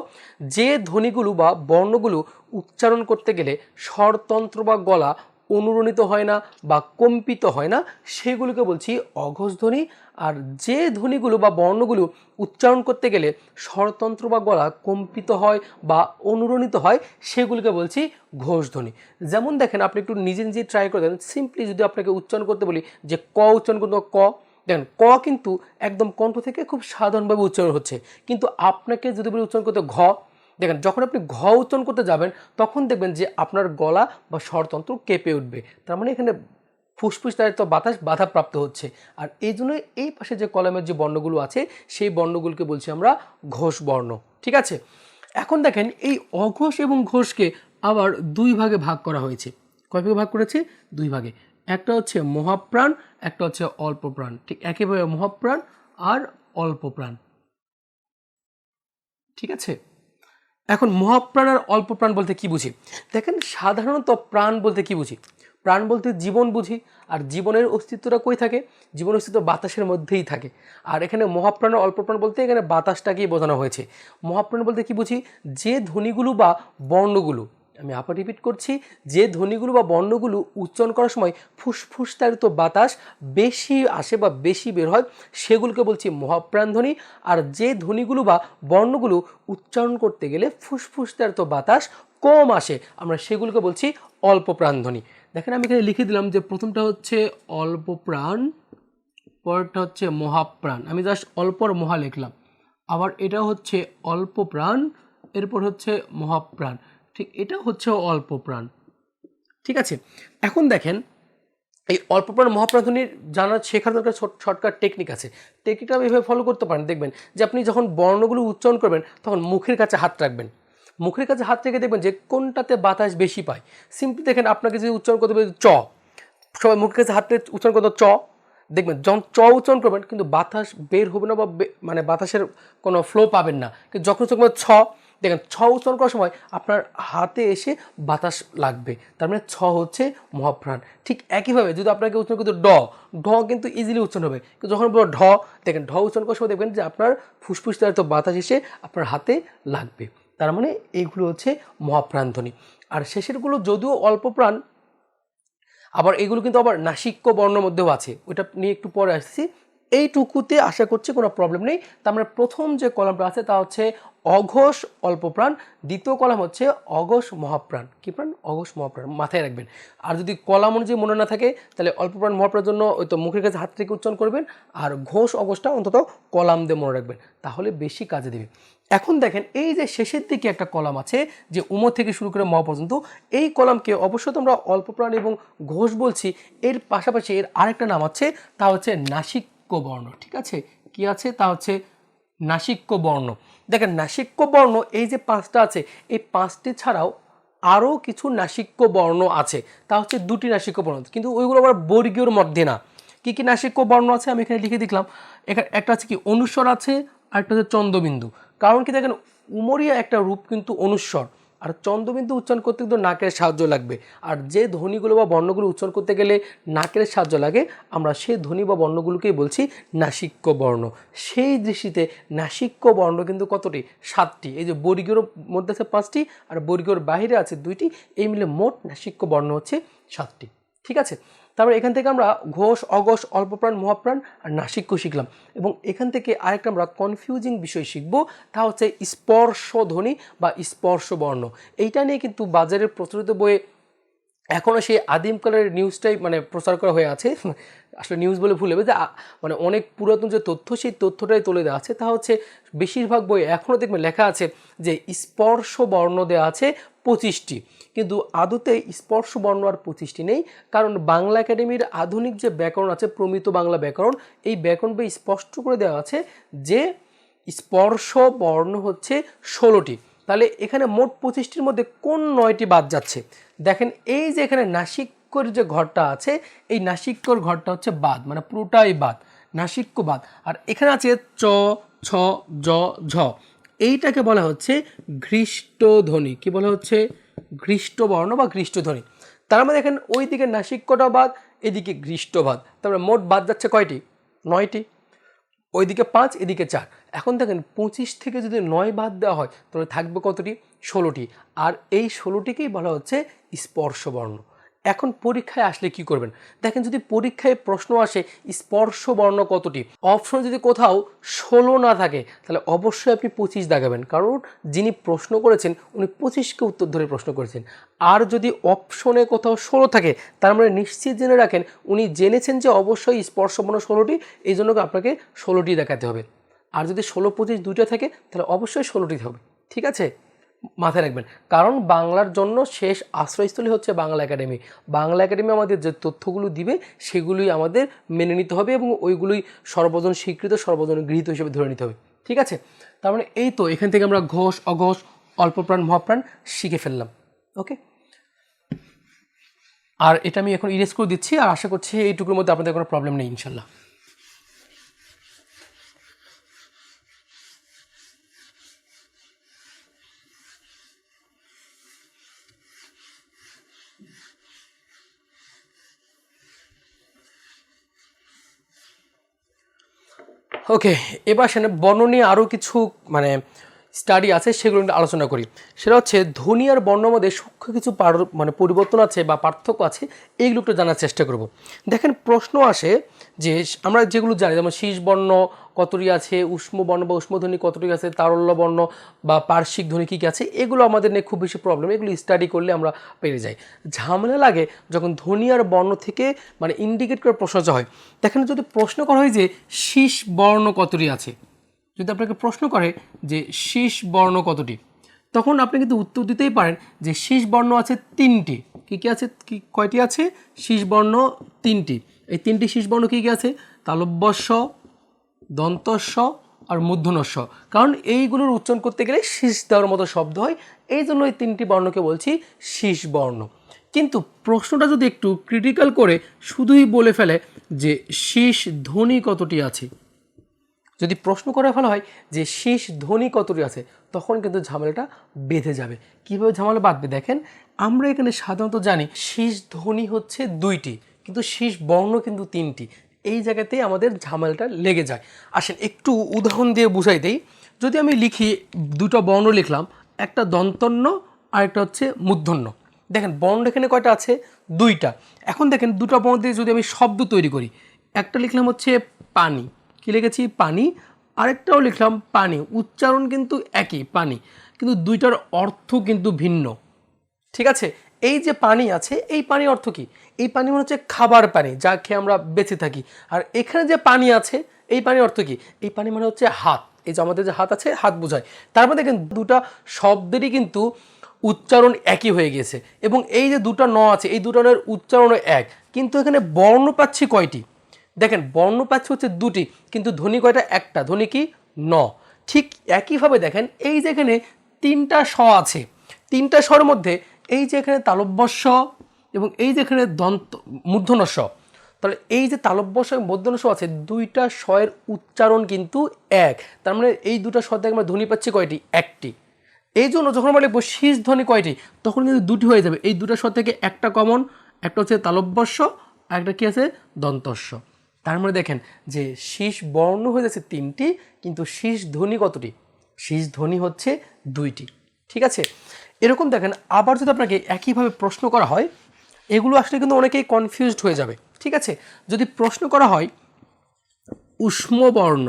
A: যে ধ্বনিগুলো বা বর্ণগুলো উচ্চারণ করতে গেলে স্বরতন্ত্র বা গলা অনুরণিত হয় না বা কম্পিত হয় না, সেগুলোকে বলছি অঘোষ ধ্বনি। আর যে ধ্বনিগুলো বা বর্ণগুলো উচ্চারণ করতে গেলে স্বরতন্ত্র বা গলা কম্পিত হয় বা অনুরণিত হয়, সেগুলোকে বলছি ঘোষ ধ্বনি। যেমন দেখেন আপনি একটু নিজে নিজে ট্রাই করে দেন, সিম্পলি যদি আপনাকে উচ্চারণ করতে বলি যে ক উচ্চারণ করতে, ক দেখেন ক কিন্তু একদম কণ্ঠ থেকে খুব সাধারণভাবে উচ্চারণ হচ্ছে, কিন্তু আপনাকে যদি বলি উচ্চারণ করতে ঘ, দেখেন যখন আপনি ঘ উচ্চারণ করতে যাবেন তখন দেখবেন যে আপনার গলা বা স্বরতন্ত্র কেঁপে উঠবে, তার মানে এখানে ফুসফুস দ্বারা বাতাস বাধাপ্রাপ্ত হচ্ছে। আর এই জন্য এই পাশে যে কলমের যে বর্ণগুলো আছে সেই বর্ণগুলোকে বলছি আমরা ঘোষ বর্ণ। ঠিক আছে, এখন দেখেন এই অঘোষ এবং ঘোষকে আবার 2 ভাগে ভাগ করা হয়েছে। কয় ভাগে ভাগ করেছে? 2 ভাগে। একটা হচ্ছে মহাপ্রাণ, একটা হচ্ছে অল্প প্রাণ। ঠিক একইভাবে মহাপ্রাণ আর অল্প প্রাণ। ঠিক আছে, এখন মহাপ্রাণ আর অল্প প্রাণ বলতে কি বুঝি? দেখেন সাধারণত প্রাণ বলতে কি বুঝি? প্রাণ বলতে জীবন বুঝি, আর জীবনের অস্তিত্বটা কই থাকে? জীবনের অস্তিত্ব বাতাসের মধ্যেই থাকে। আর এখানে মহাপ্রাণ আর অল্প প্রাণ বলতে এখানে বাতাসটাকেই বোঝানো হয়েছে। মহাপ্রাণ বলতে কি বুঝি? যে ধ্বনিগুলো বা বর্ণগুলো, আমি আবার রিপিট করছি, যে ধ্বনিগুলো বা বর্ণগুলো উচ্চারণ করার সময় ফুসফুস তাড়িত বাতাস বেশি আসে বা বেশি বের হয় সেগুলোকে বলছি মহাপ্রাণ ধ্বনি। আর যে ধ্বনিগুলো বা বর্ণগুলো উচ্চারণ করতে গেলে ফুসফুস তাড়িত বাতাস কম আসে আমরা সেগুলোকে বলছি অল্প প্রাণ ধ্বনি। দেখেন আমি এখানে লিখে দিলাম যে প্রথমটা হচ্ছে অল্প প্রাণ, পরেরটা হচ্ছে মহাপ্রাণ। আমি জাস্ট অল্প আর মহা লিখলাম। আবার এটা হচ্ছে অল্প প্রাণ, এরপর হচ্ছে মহাপ্রাণ। ঠিক এটা হচ্ছে অল্প প্রাণ। ঠিক আছে, এখন দেখেন এই অল্প প্রাণ মহাপ্রাণ ধ্বনির জানার শেখার দরকার শর্টকাট টেকনিক আছে। টেকনিকটা আমি এভাবে ফলো করতে পারেন। দেখবেন যে আপনি যখন বর্ণগুলো উচ্চারণ করবেন তখন মুখের কাছে হাত রাখবেন। মুখের কাছে হাত রেখে দেখবেন যে কোনটাতে বাতাস বেশি পায়। সিম্পলি দেখেন আপনাকে যদি উচ্চারণ করতে হবে চ, সবাই মুখের কাছে হাত রেখে উচ্চারণ করতে চ, দেখবেন যখন চ উচ্চারণ করবেন কিন্তু বাতাস বের হবে না বা মানে বাতাসের কোনো ফ্লো পাবেন না। কিন্তু যখন ছ, দেখেন ছ উচ্চারণ করার সময় আপনার হাতে এসে বাতাস লাগবে, তার মানে ছ হচ্ছে মহাপ্রাণ। ঠিক একইভাবে যদি আপনাকে উচ্চারণ করতে ড, ঢ কিন্তু ইজিলি উচ্চারণ হবে, কিন্তু যখন বলো ঢ, দেখেন ঢ উচ্চারণ করার সময় দেখবেন যে আপনার ফুসফুস দ্বারা তো বাতাস এসে আপনার হাতে লাগবে। তার মানে এইগুলো হচ্ছে মহাপ্রাণ ধ্বনি। আর শেষেরগুলো যদিও অল্প প্রাণ, আবার এগুলো কিন্তু আবার নাসিক্য বর্ণের মধ্যেও আছে, ওইটা নিয়ে একটু পরে আসছি। এইটুকুতে আশা করছি কোনো প্রবলেম নেই। তার মানে প্রথম যে কলামটা আছে তা হচ্ছে অঘোষ অল্প প্রাণ, দ্বিতীয় কলাম হচ্ছে অঘোষ মহাপ্রাণ। কি প্রাণ? অঘোষ মহাপ্রাণ, মাথায় রাখবেন। আর যদি কলাম অনুযায়ী মনে না থাকে তাহলে অল্প প্রাণ মহাপ্রাণের জন্য ওই তো মুখের কাছে হাত থেকে উচ্চারণ করবেন, আর ঘোষ অঘোষটা অন্তত কলাম দিয়ে মনে রাখবেন, তাহলে বেশি কাজে দেবে। এখন দেখেন এই যে শেষের দিকে একটা কলাম আছে যে উম থেকে শুরু করে ম পর্যন্ত, এই কলামকে অবশ্যই তোমরা অল্প প্রাণ এবং ঘোষ বলছি, এর পাশাপাশি এর আরেকটা নাম আছে, তা হচ্ছে নাসিক্য বর্ণ। ঠিক আছে, কি আছে? তা হচ্ছে নাসিক্য বর্ণ। দেখেন নাসিক্য বর্ণ এই যে পাঁচটা আছে, এই পাঁচটি ছাড়াও আরও কিছু নাসিক্য বর্ণ আছে, তা হচ্ছে দুটি নাসিক্য বর্ণ, কিন্তু ওইগুলো আবার বর্গীয়র মধ্যে না। কি কি নাসিক্য বর্ণ আছে আমি এখানে লিখে দিলাম। এখানে একটা আছে কি অনুস্বর আছে, আর একটা হচ্ছে চন্দ্রবিন্দু। কারণ কি দেখেন উমরিয়া একটা রূপ কিন্তু অনুস্বর, আর চন্দ্রবিন্দু উচ্চারণ করতে কিন্তু নাকের সাহায্য লাগবে। আর যে ধ্বনিগুলো বা বর্ণগুলো উচ্চারণ করতে গেলে নাকের সাহায্য লাগে আমরা সেই ধ্বনি বা বর্ণগুলোকেই বলছি নাসিক্য বর্ণ। সেই দৃষ্টিতে নাসিক্য বর্ণ কিন্তু কতটি? 7টি। এই যে বর্গীয়র মধ্যে আছে 5টি আর বর্গীয়র বাইরে আছে 2টি, এই মিলে মোট নাসিক্য বর্ণ হচ্ছে 7টি। ঠিক আছে, তারপরে এখান থেকে আমরা ঘোষ, অঘোষ, অল্পপ্রাণ, মহাপ্রাণ আর নাসিক্য শিখলাম। এবং এখান থেকে আরেকটা আমরা কনফিউজিং বিষয় শিখব, তা হচ্ছে স্পর্শধ্বনি বা স্পর্শ বর্ণ। এইটা নিয়ে কিন্তু বাজারের প্রচলিত বইয়ে এখনও সেই আদিমকালের নিউজটাই মানে প্রচার করা হয়ে আছে। আসলে নিউজ বলে ভুল হবে, যে মানে অনেক পুরাতন যে তথ্য সেই তথ্যটাই তুলে দেওয়া আছে। তা হচ্ছে বেশিরভাগ বই এখনও দেখবেন লেখা আছে যে স্পর্শ বর্ণ দেওয়া আছে 25টি, কিন্তু আদতে স্পর্শ বর্ণ আর 25টি নেই। কারণ বাংলা একাডেমির আধুনিক যে ব্যাকরণ আছে, প্রমিত বাংলা ব্যাকরণ, এই ব্যাকরণ বই স্পষ্ট করে দেওয়া আছে যে স্পর্শ বর্ণ হচ্ছে 16টি। তাহলে এখানে মোট 25টির মধ্যে কোন 9টি বাদ যাচ্ছে? দেখেন এই যে এখানে নাসিক্যর যে ঘরটা আছে, এই নাসিক্যর ঘরটা হচ্ছে বাদ, মানে পুরোটাই বাদ, নাসিক্য বাদ। আর এখানে আছে চ, ছ, জ, ঝ, এইটাকে বলা হচ্ছে ঘৃষ্ট ধ্বনি। কি বলা হচ্ছে? ঘৃষ্ট বর্ণ বা ঘৃষ্ট ধ্বনি। তার মানে দেখেন ওই দিকে নাসিক্যটা বাদ, এদিকে ঘৃষ্ট বাদ, তারপরে মোট বাদ যাচ্ছে কয়টি? 9টি। ওইদিকে 5, এদিকে 4। এখন দেখেন 25 থেকে যদি 9 বাদ দেওয়া হয় তাহলে থাকবে কতটি? 16টি। আর এই 16টিকেই বলা হচ্ছে স্পর্শ বর্ণ। এখন পরীক্ষায় আসলে কি করবেন? দেখেন যদি পরীক্ষায় প্রশ্ন আসে স্পর্শ বর্ণ কতটি, অপশন যদি কোথাও 16 না থাকে তাহলে অবশ্যই আপনি 25 দাগাবেন, কারণ যিনি প্রশ্ন করেছেন উনি 25কে উত্তর ধরে প্রশ্ন করেছেন। আর যদি অপশনে কোথাও 16 থাকে তার মানে নিশ্চিত জেনে রাখেন উনি জেনেছেন যে অবশ্যই স্পর্শ বর্ণ 16টি, এই জন্য আপনাকে 16টি দেখাতে হবে। আর যদি 16, 25 দুইটা থাকে তাহলে অবশ্যই 16টি হবে। ঠিক আছে, মাথায় রাখবেন। কারণ বাংলার জন্য শেষ আশ্রয়স্থলী হচ্ছে বাংলা একাডেমি। বাংলা একাডেমি আমাদের যে তথ্যগুলো দিবে সেগুলোই আমাদের মেনে নিতে হবে এবং ওইগুলোই সর্বজন স্বীকৃত, সর্বজন গৃহীত হিসেবে ধরে নিতে হবে। ঠিক আছে, তার মানে এই তো এখান থেকে আমরা ঘোষ, অঘোষ, অল্পপ্রাণ, মহাপ্রাণ শিখে ফেললাম। ওকে, আর এটা আমি এখন ইরেজ করে দিচ্ছি, আর আশা করছি এইটুকুর মধ্যে আপনাদের কোনো প্রবলেম নেই ইনশাল্লাহ। ওকে, এবার সেখানে বর্ণ নিয়ে আরও কিছু মানে স্টাডি আছে, সেগুলো নিয়ে আলোচনা করি। সেটা হচ্ছে ধ্বনি আর বর্ণের মধ্যে সূক্ষ্ম কিছু মানে পরিবর্তন আছে বা পার্থক্য আছে, এইগুলো একটু জানার চেষ্টা করব। দেখেন প্রশ্ন আসে যে আমরা যেগুলো জানি, যেমন শীষ বর্ণ কতটি আছে, উষ্ম বর্ণ বা উষ্মধ্বনি কতটি আছে, তারল্য বর্ণ বা পার্শ্বিক ধ্বনি কী কী আছে, এগুলো আমাদের নিয়ে খুব বেশি প্রবলেম, এগুলো স্টাডি করলে আমরা পেরে যাই। ঝামেলা লাগে যখন ধ্বনি আর বর্ণ থেকে মানে ইন্ডিকেট করে প্রশ্ন হয়। দেখেন যদি প্রশ্ন করা হয় যে শীষ বর্ণ কতটি আছে, যদি আপনাকে প্রশ্ন করে যে শীষ বর্ণ কতটি, তখন আপনি কিন্তু উত্তর দিতেই পারেন যে শীষ বর্ণ আছে 3টি। কী কী আছে, কয়টি আছে? শীষ বর্ণ 3টি। এই 3টি শীষ বর্ণ কী কী আছে? তালব্য শ, দন্তস্ব আর মূর্ধন্য ষ। কারণ এইগুলোর উচ্চারণ করতে গেলে শীষ দেওয়ার মতো শব্দ হয়, এই জন্য এই 3টি বর্ণকে বলছি শীষ বর্ণ। কিন্তু প্রশ্নটা যদি একটু ক্রিটিক্যাল করে শুধুই বলে ফেলে যে শীষ ধ্বনি কতটি আছে, যদি প্রশ্ন করে ফেলা হয় যে শীষ ধ্বনি কতটি আছে, তখন কিন্তু ঝামেলাটা বেঁধে যাবে। কীভাবে ঝামেলা বাঁধবে? দেখেন আমরা এখানে সাধারণত জানি শীষ ধ্বনি হচ্ছে 2টি, কিন্তু শীষ বর্ণ কিন্তু 3টি। এই জায়গাতেই আমাদের ঝামেলাটা লেগে যায়। আসেন একটু উদাহরণ দিয়ে বুঝাই দেই। যদি আমি লিখি, দুটো বর্ণ লিখলাম, একটা দন্তন্য আর একটা হচ্ছে মূর্ধন্য। দেখেন বর্ণ এখানে কয়টা আছে? 2টা। এখন দেখেন দুটো বর্ণ দিয়ে যদি আমি শব্দ তৈরি করি, একটা লিখলাম হচ্ছে পানি, কি লিখেছি? পানি। আরেকটাও লিখলাম পানি, উচ্চারণ কিন্তু একই পানি, কিন্তু দুইটার অর্থ কিন্তু ভিন্ন। ঠিক আছে, এই যে পানি আছে, এই পানির অর্থ কি? এই পানি মানে হচ্ছে খাবার পানি, যা খেয়ে আমরা বেঁচে থাকি। আর এখানে যে পানি আছে, এই পানির অর্থ কি? এই পানি মানে হচ্ছে হাত, এই যে আমাদের যে হাত আছে, হাত বোঝায়। তারপরে দেখেন দুটা শব্দেরই কিন্তু উচ্চারণ একই হয়ে গেছে, এবং এই যে দুটো ন আছে, এই দুটোর উচ্চারণও এক, কিন্তু এখানে বর্ণ পাচ্ছি কয়টি? দেখেন বর্ণ পাচ্ছি হচ্ছে 2টি, কিন্তু ধ্বনি কয়টা? একটা। ধ্বনি কি? ন। ঠিক একইভাবে দেখেন এই যে এখানে 3টা স আছে, 3টা স্বর মধ্যে এই যে এখানে তালব্য স এবং এই যে এখানে মূর্ধন্য স, তাহলে এই যে তালব্য স এবং মূর্ধন্য স আছে, 2টা স্বরের উচ্চারণ কিন্তু এক। তার মানে এই দুটো স্বর থেকে আমরা ধ্বনি পাচ্ছি কয়টি? একটি। এই জন্য যখন আমরা লিখবো শীষ ধ্বনি কয়টি, তখন কিন্তু 2টি হয়ে যাবে। এই দুটো স্বর থেকে একটা কমন, একটা হচ্ছে তালব্য স আর একটা কি আছে? দন্তস্ব। তার মানে দেখেন যে শীষ বর্ণ হয়ে যাচ্ছে 3টি, কিন্তু শীষ ধ্বনি কতটি? শীষ ধ্বনি হচ্ছে 2টি। ঠিক আছে, এরকম দেখেন আবার যদি আপনাকে একইভাবে প্রশ্ন করা হয়, এগুলো আসলে কিন্তু অনেকেই কনফিউজড হয়ে যাবে। ঠিক আছে, যদি প্রশ্ন করা হয় উষ্ম বর্ণ,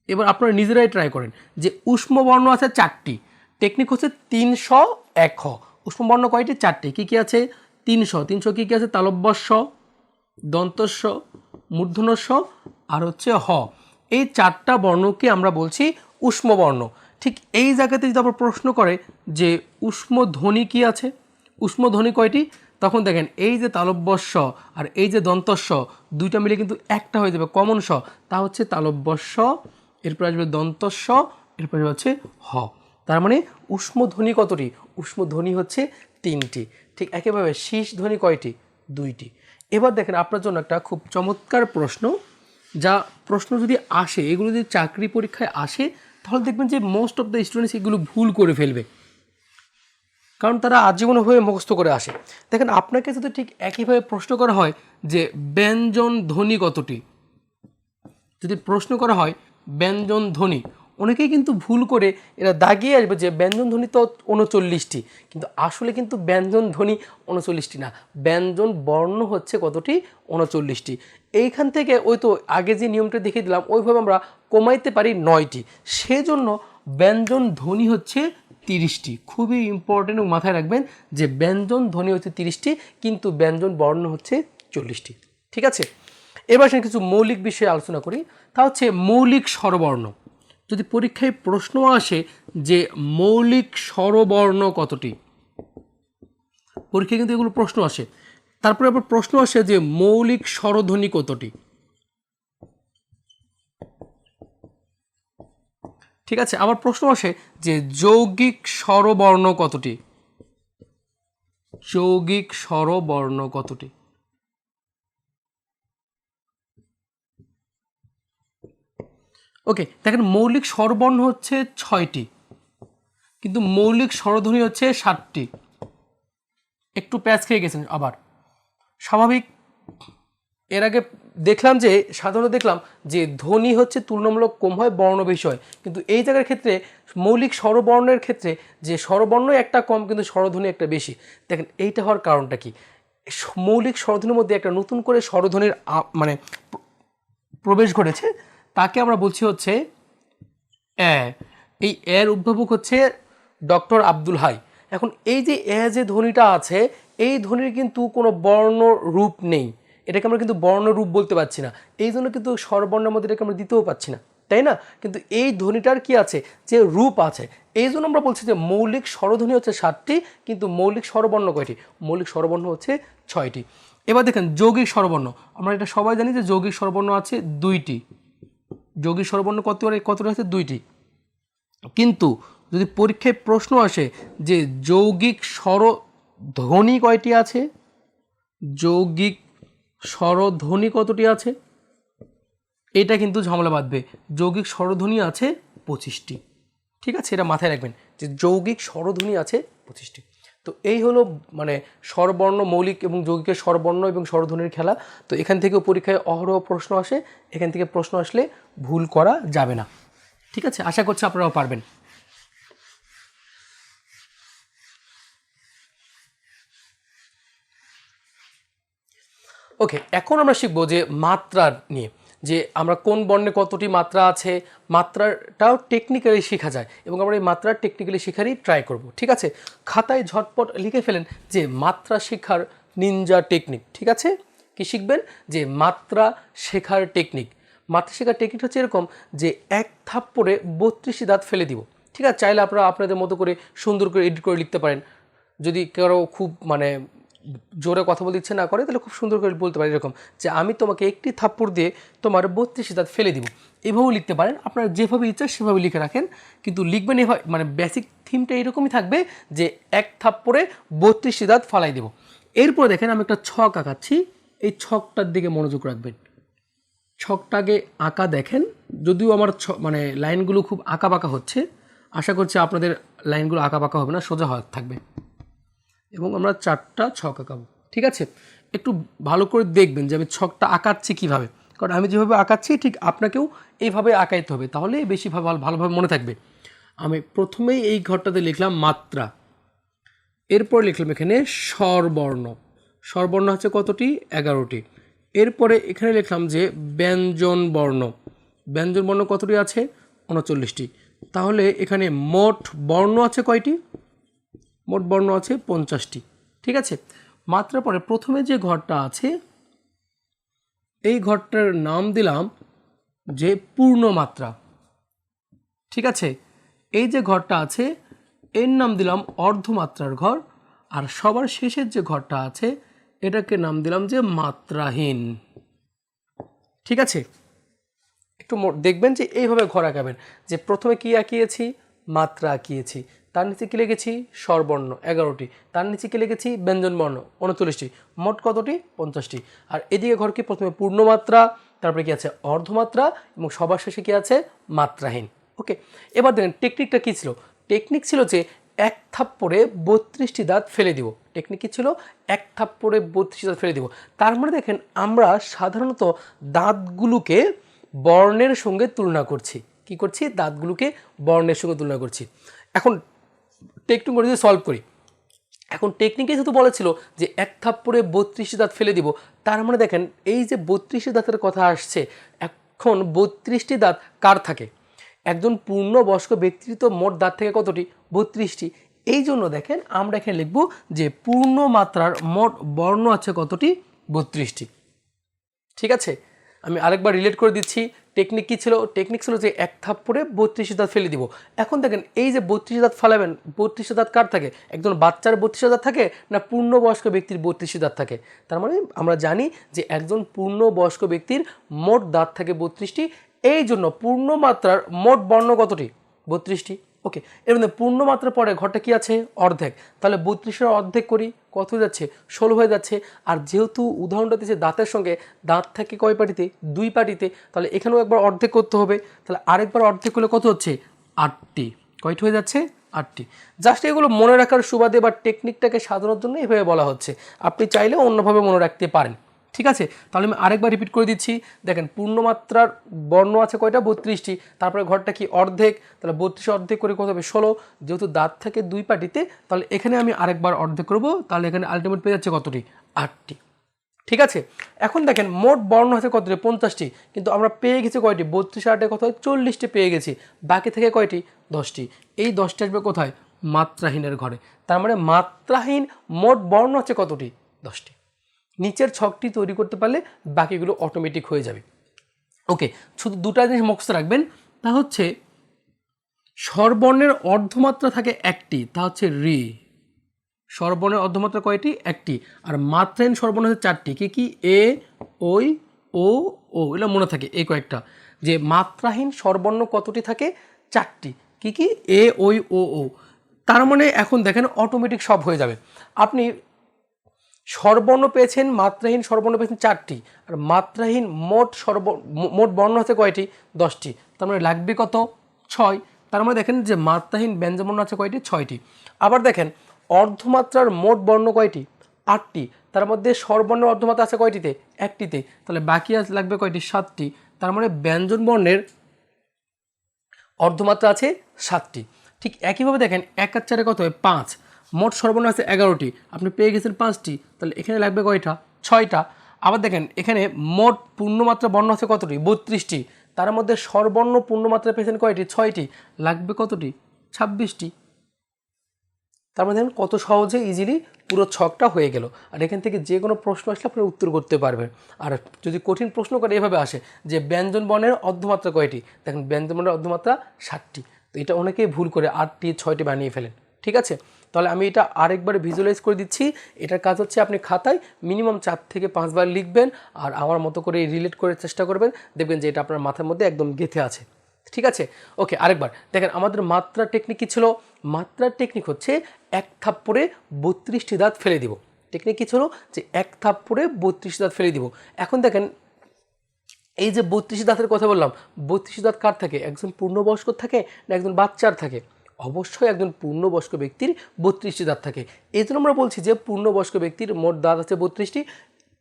A: এবার আপনারা নিজেরাই ট্রাই করেন যে উষ্ম বর্ণ আছে 4টি, টেকনিক হচ্ছে 301 খ। উষ্ম বর্ণ কয়টি? 4টি। কী কী আছে? 300 কী কী আছে? তালব্য স, দন্তস্ব, মূর্ধন্য ষ আর হচ্ছে হ। এই 4টা বর্ণকে আমরা বলছি উষ্ম বর্ণ। ঠিক এই জায়গাতে যদি আবার প্রশ্ন করে যে উষ্ম ধ্বনি কি আছে, উষ্ম ধ্বনি কয়টি, তখন দেখেন এই যে তালব্য স আর এই যে দন্তস্ব, দুইটা মিলে কিন্তু একটা হয়ে যাবে কমন স, তা হচ্ছে তালব্য স, এরপর আসবে দন্তস্ব, এরপর হচ্ছে হ। তার মানে উষ্ম ধ্বনি কতটি? উষ্ম ধ্বনি হচ্ছে 3টি। ঠিক একইভাবে শীষ ধ্বনি কয়টি? 2টি। এবার দেখেন আপনার জন্য একটা খুব চমৎকার প্রশ্ন, যা প্রশ্ন যদি আসে, এগুলো যদি চাকরি পরীক্ষায় আসে, তাহলে দেখবেন যে মোস্ট অফ দ্য স্টুডেন্টস এগুলো ভুল করে ফেলবে, কারণ তারা আজীবন হয়ে মুখস্থ করে আসে। দেখেন আপনাকে যদি ঠিক একইভাবে প্রশ্ন করা হয় যে ব্যঞ্জন ধ্বনি কতটি, যদি প্রশ্ন করা হয় ব্যঞ্জন ধ্বনি, অনেকেই কিন্তু ভুল করে এরা দাগিয়ে আসবে যে ব্যঞ্জন ধ্বনি তো 39টি, কিন্তু আসলে কিন্তু ব্যঞ্জন ধ্বনি 39টি না, ব্যঞ্জন বর্ণ হচ্ছে কতটি? 39টি। এইখান থেকে ওই তো আগে যে নিয়মটা দেখিয়ে দিলাম, ওইভাবে আমরা কমাইতে পারি 9টি, সেজন্য ব্যঞ্জন ধ্বনি হচ্ছে 30টি। খুবই ইম্পর্টেন্ট, মাথায় রাখবেন যে ব্যঞ্জন ধ্বনি হচ্ছে 30টি, কিন্তু ব্যঞ্জন বর্ণ হচ্ছে 40টি। ঠিক আছে, এবার সে কিছু মৌলিক বিষয়ে আলোচনা করি। তা হচ্ছে মৌলিক স্বরবর্ণ। যদি পরীক্ষায় প্রশ্ন আসে যে মৌলিক স্বরবর্ণ কতটি, পরীক্ষায় কিন্তু এগুলো প্রশ্ন আসে। তারপরে আবার প্রশ্ন আসে যে মৌলিক স্বরধ্বনি কতটি। ঠিক আছে, আবার প্রশ্ন আসে যে যৌগিক স্বরবর্ণ কতটি। যৌগিক স্বরবর্ণ কতটি? ওকে, দেখেন মৌলিক স্বরবর্ণ হচ্ছে 6টি, কিন্তু মৌলিক স্বরধ্বনি হচ্ছে 7টি। একটু প্যাচ খেয়ে গেছেন আবার, স্বাভাবিক। এর আগে দেখলাম যে সাধারণত দেখলাম যে ধ্বনি হচ্ছে তুলনামূলক কম হয়, বর্ণ বেশি হয়, কিন্তু এই জায়গার ক্ষেত্রে মৌলিক স্বরবর্ণের ক্ষেত্রে যে স্বরবর্ণ একটা কম কিন্তু স্বরধ্বনি একটা বেশি। দেখেন এইটা হওয়ার কারণটা কি? মৌলিক স্বরধ্বনির মধ্যে একটা নতুন করে স্বরধ্বনির মানে প্রবেশ ঘটেছে, তাকে আমরা বলছি হচ্ছে এ। এই এর উদ্ভাবক হচ্ছে ডক্টর আব্দুল হাই। এখন এই যে এ যে ধ্বনিটা আছে, এই ধ্বনির কিন্তু কোনো বর্ণ রূপ নেই, এটাকে আমরা কিন্তু বর্ণরূপ বলতে পারছি না, এই জন্য কিন্তু স্বরবর্ণের মধ্যে এটাকে আমরা দিতেও পাচ্ছি না, তাই না? কিন্তু এই ধ্বনিটার কি আছে, যে রূপ আছে, এই জন্য আমরা বলছি যে মৌলিক স্বরধ্বনি হচ্ছে 7টি, কিন্তু মৌলিক স্বরবর্ণ কয়টি? মৌলিক স্বরবর্ণ হচ্ছে 6টি। এবার দেখেন যৌগিক স্বরবর্ণ, আমরা এটা সবাই জানি যে যৌগিক স্বরবর্ণ আছে 2টি। যৌগিক স্বরবর্ণ কতটা আছে? 2টি। কিন্তু যদি পরীক্ষায় প্রশ্ন আসে যে যৌগিক স্বরধ্বনি কয়টি আছে, যৌগিক স্বরধ্বনি কতটি আছে, এটা কিন্তু ঝামেলা বাঁধবে। যৌগিক স্বরধ্বনি আছে 25টি। ঠিক আছে, এটা মাথায় রাখবেন যে যৌগিক স্বরধ্বনি আছে 25টি। তো এই হলো মানে স্বরবর্ণ, মৌলিক এবং যৌগিকের স্বরবর্ণ এবং স্বরধ্বনির খেলা। তো এখান থেকেও পরীক্ষায় অহরহ প্রশ্ন আসে, এখান থেকে প্রশ্ন আসলে ভুল করা যাবে না। ঠিক আছে, আশা করছি আপনারাও পারবেন। ওকে, এখন আমরা শিখবো যে মাত্রা নিয়ে, যে আমরা কোন বর্ণে কতটি মাত্রা আছে, মাত্রাটাও টেকনিক্যালি শেখা যায় এবং আমরা এই মাত্রা টেকনিক্যালি শেখারই ট্রাই করব। ঠিক আছে, খাতায় ঝটপট লিখে ফেলেন যে মাত্রা শেখার নিনজা টেকনিক। ঠিক আছে, কি শিখবেন? যে মাত্রা শেখার টেকনিক। মাত্রা শেখার টেকনিক হচ্ছে এরকম যে এক থাপ্পড়ে 32টি দাঁত ফেলে দিব। ঠিক আছে, চাইলে আপনারা আপনাদের মতো করে সুন্দর করে এডিট করে লিখতে পারেন। যদি কারো খুব মানে জোরে কথা বলতে ইচ্ছে না করে, তাহলে খুব সুন্দর করে বলতে পারেন এরকম যে আমি তোমাকে একটি থাপ্পড় দিয়ে তোমার 32টি দাঁত ফেলে দিব। এভাবেও লিখতে পারেন, আপনারা যেভাবে ইচ্ছা সেভাবে লিখে রাখেন, কিন্তু লিখবেন এভাবে, মানে বেসিক থিমটা এরকমই থাকবে যে এক থাপ্পড়ে 32টি দাঁত ফালাই দেব। এরপরে দেখেন আমি একটা ছক আঁকাচ্ছি, এই ছকটার দিকে মনোযোগ রাখবেন। ছকটাকে আঁকা দেখেন, যদিও আমার মানে লাইনগুলো খুব আঁকা বাঁকা হচ্ছে, আশা করছি আপনাদের লাইনগুলো আঁকা বাঁকা হবে না, সোজা থাকবে। এবং আমরা 4টা ছক আঁকাবো। ঠিক আছে, একটু ভালো করে দেখবেন যে আমি ছকটা আঁকাচ্ছি কীভাবে, কারণ আমি যেভাবে আঁকাচ্ছি ঠিক আপনাকেও এইভাবে আঁকাইতে হবে, তাহলে বেশি ভালোভাবে মনে থাকবে। আমি প্রথমেই এই ঘরটাতে লিখলাম মাত্রা, এরপর লিখলাম এখানে স্বরবর্ণ। স্বরবর্ণ হচ্ছে কতটি? 11টি। এরপরে এখানে লিখলাম যে ব্যঞ্জন বর্ণ। ব্যঞ্জন বর্ণ কতটি আছে? 39টি। তাহলে এখানে মোট বর্ণ আছে কয়টি? মোট বর্ণ আছে 50টি। ঠিক আছে, মাত্রা পরে প্রথমে যে ঘরটা আছে এই ঘরটার নাম দিলাম যে পূর্ণমাত্রা। ঠিক আছে, এই যে ঘরটা আছে এর নাম দিলাম অর্ধমাত্রার ঘর, আর সবার শেষের যে ঘরটা আছে এটাকে নাম দিলাম যে মাত্রাহীন। ঠিক আছে, একটু দেখবেন যে এইভাবে ঘর আঁকাবেন, যে প্রথমে কি আঁকিয়েছি? মাত্রা আঁকিয়েছি, তার নিচে কি লিখেছি? স্বরবর্ণ 11টি, তার নিচে কি লিখেছি? ব্যঞ্জনবর্ণ 39টি, মোট কতটি? 50টি। আর এদিকে ঘর কি? প্রথমে পূর্ণমাত্রা, তারপরে কি আছে? অর্ধমাত্রা, এবং সবার শেষে কি আছে? মাত্রাহীন। ওকে, এবার দেখেন টেকনিকটা কী ছিল? টেকনিক ছিল যে এক থাপ্পড়ে 32টি দাঁত ফেলে দিব। টেকনিক কী ছিল? এক থাপ্পড়ে 32টি দাঁত ফেলে দিব। তার মানে দেখেন আমরা সাধারণত দাঁতগুলোকে বর্ণের সঙ্গে তুলনা করছি। কি করছি? দাঁতগুলোকে বর্ণের সঙ্গে তুলনা করছি। এখন টেকনিক করে যদি সলভ করি, এখন টেকনিকে যেহেতু বলেছিল যে এক থাপ্পড়ে 32টি দাঁত ফেলে দিব, তার মানে দেখেন এই যে 32টি দাঁতের কথা আসছে, এখন 32টি দাঁত কার থাকে? একজন পূর্ণবয়স্ক ব্যক্তির তো মোট দাঁত থেকে কতটি? 32টি। এই জন্য দেখেন আমরা এখানে লিখব যে পূর্ণমাত্রার মোট বর্ণ আছে কতটি? 32টি। ঠিক আছে, আমি আরেকবার রিলেট করে দিচ্ছি। টেকনিক কী ছিল? টেকনিক ছিল যে এক থাপ্পড়ে 32টি দাঁত ফেলে দিব। এখন দেখেন এই যে 32টি দাঁত ফেলাবেন, 32টি দাঁত কার থাকে? একজন বাচ্চার 32টি দাঁত থাকে না পূর্ণবয়স্ক ব্যক্তির 32টি দাঁত থাকে? তার মানে আমরা জানি যে একজন পূর্ণবয়স্ক ব্যক্তির মোট দাঁত থাকে 32টি, এই জন্য পূর্ণমাত্রার মোট বর্ণ কতটি? 32টি। ওকে, এর মধ্যে পূর্ণমাত্রা পরে ঘরটা কি আছে অর্ধেক, তাহলে 32-এর অর্ধেক করি কত হয়ে যাচ্ছে 16 হয়ে যাচ্ছে। আর যেহেতু উদাহরণটা দিচ্ছে দাঁতের সঙ্গে দাঁত থাকে কয় পাটিতে 2 পাটিতে, তাহলে এখানেও একবার অর্ধেক করতে হবে, তাহলে আরেকবার অর্ধেক করলে কত হচ্ছে 8টি, কয়টি হয়ে যাচ্ছে 8টি। জাস্ট এগুলো মনে রাখার সুবাদে বা টেকনিকটাকে সাজানোর জন্য এভাবে বলা হচ্ছে, আপনি চাইলে অন্যভাবে মনে রাখতে পারেন। ঠিক আছে, তাহলে আমি আরেকবার রিপিট করে দিচ্ছি। দেখেন পূর্ণমাত্রার বর্ণ আছে কয়টা 32টি, তারপরে ঘরটা কি অর্ধেক, তাহলে 32 অর্ধেক করে কত হবে 16, যেহেতু দাঁত থাকে 2 পাটিতে, তাহলে এখানে আমি আরেকবার অর্ধেক করব, তাহলে এখানে আলটিমেট পেয়ে যাচ্ছে কতটি 8টি। ঠিক আছে, এখন দেখেন মোট বর্ণ আছে কতটি 50টি, কিন্তু আমরা পেয়ে গেছি কয়টি 32 8 কত হয় 40টি পেয়ে গেছি, বাকি থেকে কয়টি 10টি। এই 10টি আসবে কোথায় মাত্রাহীনের ঘরে, তার মানে মাত্রাহীন মোট বর্ণ আছে কতটি 10টি। নিচের ছকটি তৈরি করতে পারলে বাকিগুলো অটোমেটিক হয়ে যাবে। ওকে, শুধু দুটা জিনিস মুখস্থ রাখবেন, তা হচ্ছে স্বরবর্ণের অর্ধমাত্রা থাকে একটি, তা হচ্ছে রি। স্বরবর্ণের অর্ধমাত্রা কয়টি একটি, আর মাত্রাহীন স্বরবর্ণ হচ্ছে 4টি, কি কি এ ওই ও ও, এগুলো মনে থাকে এই কয়েকটা। যে মাত্রাহীন স্বরবর্ণ কতটি থাকে 4টি, কি কি এ ওই ও ও। তার মানে এখন দেখেন অটোমেটিক সব হয়ে যাবে। আপনি স্বরবর্ণ পেয়েছেন, মাত্রাহীন স্বরবর্ণ পেয়েছেন 4টি, আর মাত্রাহীন মোট বর্ণ আছে কয়টি 10টি, তার মানে লাগবে কত 6। তার মানে দেখেন যে মাত্রাহীন ব্যঞ্জনবর্ণ আছে কয়টি 6টি। আবার দেখেন অর্ধমাত্রার মোট বর্ণ কয়টি 8টি, তার মধ্যে স্বরবর্ণের অর্ধমাত্রা আছে কয়টিতে 1টিতে, তাহলে বাকি লাগবে কয়টি 7টি, তার মানে ব্যঞ্জন বর্ণের অর্ধমাত্রা আছে 7টি। ঠিক একইভাবে দেখেন 1 আর 4 কত হয় 5, মোট স্বরবর্ণ আছে 11টি, আপনি পেয়ে গেছেন 5টি, তাহলে এখানে লাগবে কয়টা 6টা। আবার দেখেন এখানে মোট পূর্ণমাত্রা বর্ণ আছে কতটি 32টি, তার মধ্যে স্বরবর্ণ পূর্ণমাত্রা পেয়েছেন কয়টি 6টি, লাগবে কতটি 26টি। তার মধ্যে কত সহজে ইজিলি পুরো ছকটা হয়ে গেল। আর এখান থেকে যে কোনো প্রশ্ন আসলে আপনি উত্তর করতে পারবেন। আর যদি কঠিন প্রশ্ন করে এভাবে আসে যে ব্যঞ্জন বর্ণের অর্ধমাত্রা কয়টি, দেখেন ব্যঞ্জন বর্ণের অর্ধমাত্রা 7টি, তো এটা অনেকেই ভুল করে 8টি 6টি বানিয়ে ফেলেন। ঠিক আছে, তাহলে আমি এটা আরেকবার ভিজুয়ালাইজ করে দিচ্ছি। এটার কাজ হচ্ছে আপনি খাতায় মিনিমাম 4 থেকে 5 বার লিখবেন, আর আমার মতো করে রিলেট করার চেষ্টা করবেন, দেখবেন যে এটা আপনার মাথার মধ্যে একদম গেঁথে আছে। ঠিক আছে, ওকে, আরেকবার দেখেন আমাদের মাত্রা টেকনিক কী ছিল। মাত্রার টেকনিক হচ্ছে এক থাপ্পড়ে 32টি দাঁত ফেলে দিব। টেকনিক কী ছিল যে এক থাপ্পড়ে 32টি দাঁত ফেলে দিব। এখন দেখেন এই যে 32টি দাঁতের কথা বললাম, 32টি দাঁত কার থাকে, একজন পূর্ণবয়স্ক থাকে না একজন বাচ্চার থাকে? অবশ্যই একজন পূর্ণবয়স্ক ব্যক্তির 32টি দাঁত থাকে। এই জন্য আমরা বলছি যে পূর্ণবয়স্ক ব্যক্তির মোট দাঁত আছে 32টি,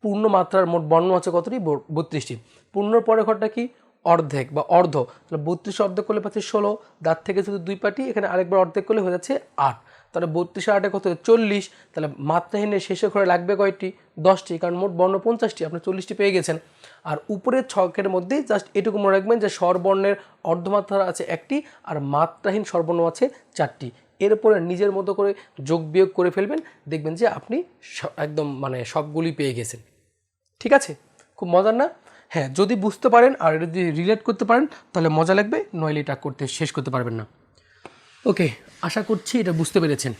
A: পূর্ণ মাত্রার মোট বর্ণ আছে কতটি 32টি। পূর্ণর পরে ঘরটা কি অর্ধেক বা অর্ধ, তাহলে 32 অর্ধেক করলে পাচ্ছে 16, দাঁত থেকে শুধু 2 পাটি, এখানে আরেকবার অর্ধেক করলে হয়ে যাচ্ছে 8, তাহলে 32 8 কত 40, তাহলে মাত্রাহীনের শেষে ঘরে লাগবে কয়টি 10টি, কারণ মোট বর্ণ 50টি, আপনি 40টি পেয়ে গেছেন। আর উপরের ছকের মধ্যেই জাস্ট এটুকু মনে রাখবেন যে স্বরবর্ণের অর্ধমাত্রা আছে 1টি, আর মাত্রাহীন স্বরবর্ণ আছে 4টি। এরপরে নিজের মতো করে যোগ বিয়োগ করে ফেলবেন, দেখবেন যে আপনি একদম মানে সবগুলি পেয়ে গেছেন। ঠিক আছে, খুব মজার না? হ্যাঁ, যদি বুঝতে পারেন আর যদি রিলেট করতে পারেন তাহলে মজা লাগবে, নইলে এটা শেষ করতে পারবেন না। ওকে, আশা করছি এটা বুঝতে পেরেছেন।